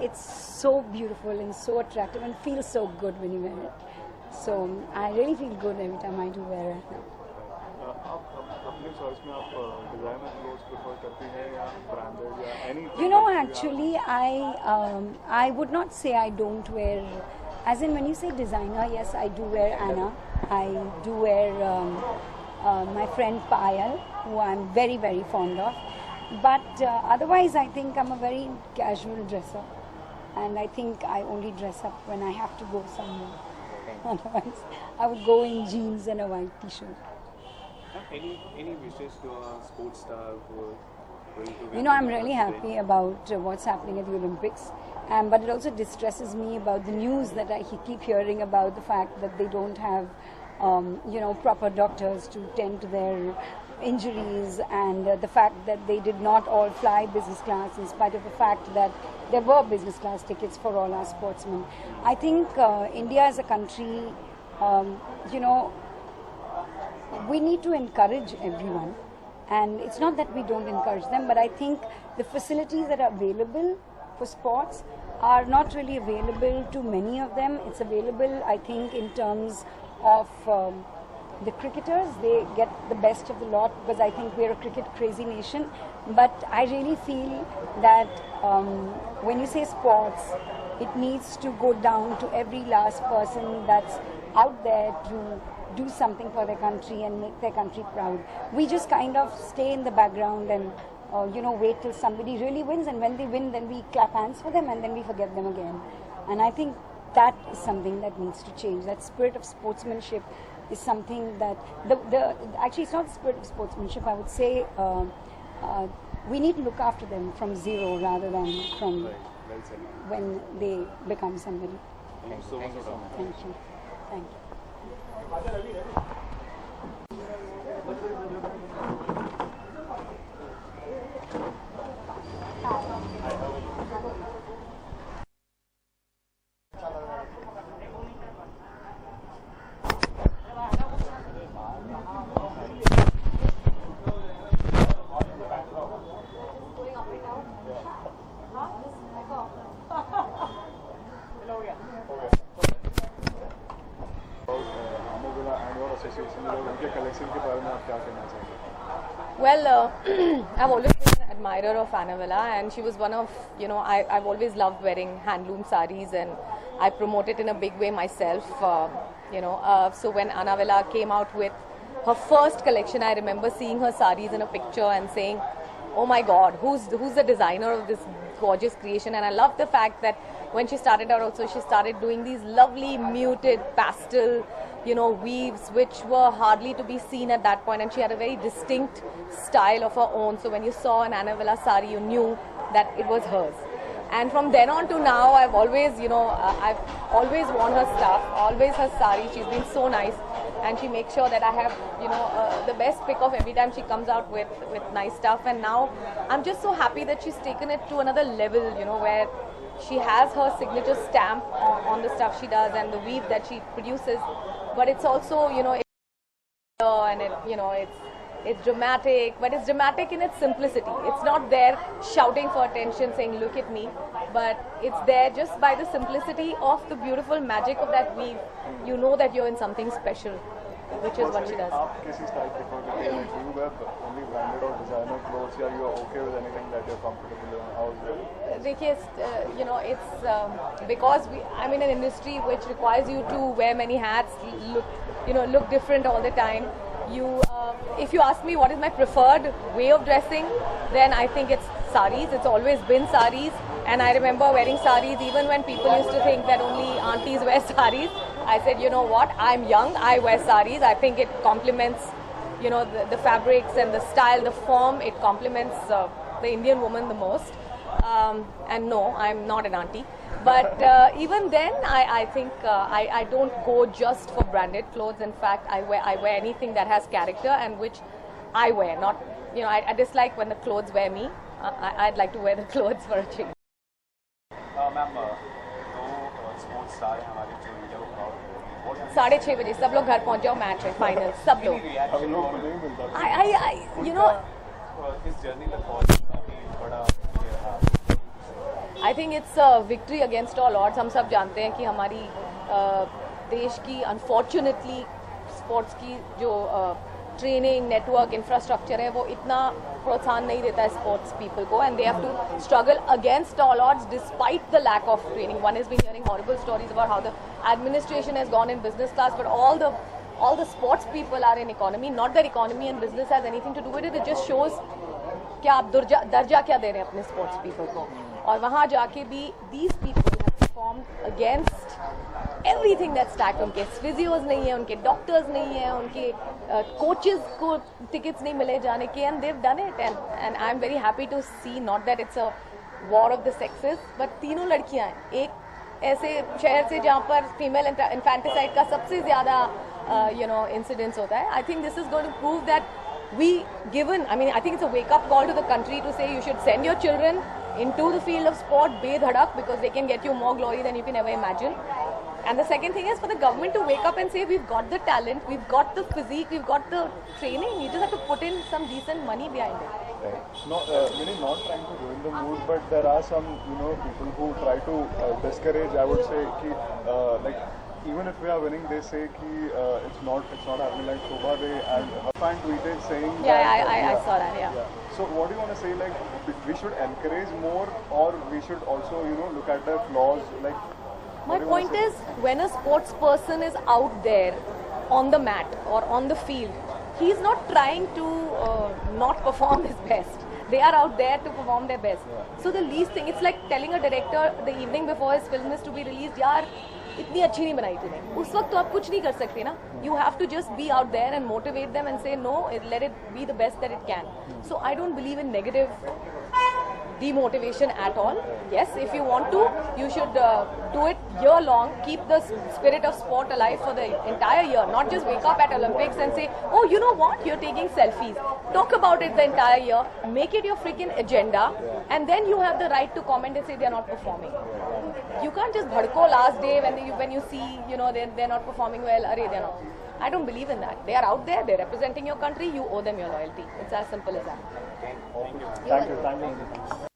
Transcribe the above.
it's so beautiful and so attractive and feels so good when you wear it. So I really feel good every time I do wear it now. अपने choice में आप designer clothes prefer करती हैं या branded या any? You know, actually, I would not say I don't wear. As in, when you say designer, yes, I do wear Anna. I do wear my friend Payal, who I'm very, very fond of. But otherwise, I think I'm a very casual dresser. And I think I only dress up when I have to go somewhere. Otherwise, I would go in jeans and a white t-shirt. Any wishes to a sports star who are going to? You know, I'm really happy about what's happening at the Olympics. But it also distresses me about the news that I keep hearing about the fact that they don't have, proper doctors to tend to their injuries, and the fact that they did not all fly business class in spite of the fact that there were business class tickets for all our sportsmen. I think India as a country, we need to encourage everyone. And it's not that we don't encourage them, but I think the facilities that are available for sports are not really available to many of them. It's available, I think, in terms of the cricketers. They get the best of the lot because I think we're a cricket crazy nation. But I really feel that when you say sports, it needs to go down to every last person that's out there to do something for their country and make their country proud. We just kind of stay in the background and wait till somebody really wins, and when they win, then we clap hands for them and then we forget them again. And I think that is something that needs to change. That spirit of sportsmanship is something that actually it's not the spirit of sportsmanship. I would say we need to look after them from zero rather than from when they become somebody. Thank you so much. Thank you. Thank you. Well, I've always been an admirer of Anavila, and she was one of, I've always loved wearing handloom saris, and I promote it in a big way myself, So when Anavila came out with her first collection, I remember seeing her saris in a picture and saying, oh my God, who's the designer of this gorgeous creation? And I love the fact that when she started out also, she started doing these lovely muted pastel weaves, which were hardly to be seen at that point, and she had a very distinct style of her own. So when you saw an Anavila sari, you knew that it was hers. And from then on to now, I've always worn her stuff, always her sari. She's been so nice, and she makes sure that I have, the best pick of every time she comes out with nice stuff. And now I'm just so happy that she's taken it to another level, where she has her signature stamp on the stuff she does and the weave that she produces. But it's also, and it's dramatic, but it's dramatic in its simplicity. It's not there shouting for attention, saying, look at me, but it's there just by the simplicity of the beautiful magic of that weave. You know that you're in something special, which is what she does. Do you wear only branded or designer clothes, or you are okay with anything that you're comfortable in? How is it? It's because I'm in an industry which requires you to wear many hats, look different all the time. If you ask me what is my preferred way of dressing, then I think it's saris. It's always been saris, and I remember wearing saris even when people used to think that only aunties wear saris. I said, you know what, I'm young, I wear saris. I think it complements, the fabrics and the style, the form. It complements the Indian woman the most. And no, I'm not an auntie. But even then, I think I don't go just for branded clothes. In fact, I wear anything that has character and which I wear. Not, I dislike when the clothes wear me. I'd like to wear the clothes for a change. Ma'am, दो sports star हैं हमारे जो India को proud करेंगे. 6:30 बजे सब लोग घर पहुंच जाओ, मैच है फाइनल, सब लोग. हम लोग को नहीं मिलता. I इस जर्नी में बहुत काफी बड़ा I think it's a victory against all odds. हम सब जानते हैं कि हमारी देश की unfortunately स्पोर्ट्स की जो ट्रेनिंग नेटवर्क इंफ्रास्ट्रक्चर है वो इतना प्रोत्साहन नहीं देता है स्पोर्ट्स पीपल को, and they have to struggle against all odds despite the lack of training. One has been hearing horrible stories about how the administration has gone in business class, but all the sports people are in economy. Not that economy and business has anything to do with it. It just shows कि आप दर्जा क्या दे रहे हैं अपने sports people को. और वहाँ जाके भी these people have performed against everything that's stacked. उनके फिजियोज नहीं है, उनके डॉक्टर्स नहीं है, उनके कोचेस को टिकट्स नहीं मिले जाने के, and they've done it. And I'm very happy to see, not that it's a war of the sexes, but तीनों लड़कियाँ हैं. एक ऐसे शहर से जहाँ पर फीमेल इन्फेंटिसाइड का सबसे ज़्यादा इंसिडेंट्स होता है. I think this is going to prove that I think it's a wake-up call to the country to say you should send your children into the field of sport bedhadak, because they can get you more glory than you can ever imagine. And the second thing is for the government to wake up and say we've got the talent, we've got the physique, we've got the training, you just have to put in some decent money behind it. Right. Really not trying to ruin the mood, but there are some people who try to discourage. I would say like even if we are winning, they say it's not happening. Like Shobha, and her fan tweeted saying I saw that. Yeah. So what do you want to say? Like we should encourage more, or we should also look at the flaws. Like my point is, when a sports person is out there on the mat or on the field, he's not trying to not perform his best. They are out there to perform their best. Yeah. So the least thing, it's like telling a director the evening before his film is to be released, yaar, इतनी अच्छी नहीं बनाई तूने. उस वक्त तो आप कुछ नहीं कर सकते ना. You have to just be out there and motivate them and say no, let it be the best that it can. So I don't believe in negative demotivation at all. Yes, if you want to, you should do it year long. Keep the spirit of sport alive for the entire year. Not just wake up at Olympics and say, oh, you know what, you're taking selfies. Talk about it the entire year. Make it your freaking agenda, and then you have the right to comment and say they're not performing. You can't just bhadko last day when you see they're not performing well. Arey, they're not. I don't believe in that. They are out there. They're representing your country. You owe them your loyalty. It's as simple as that. Thank you.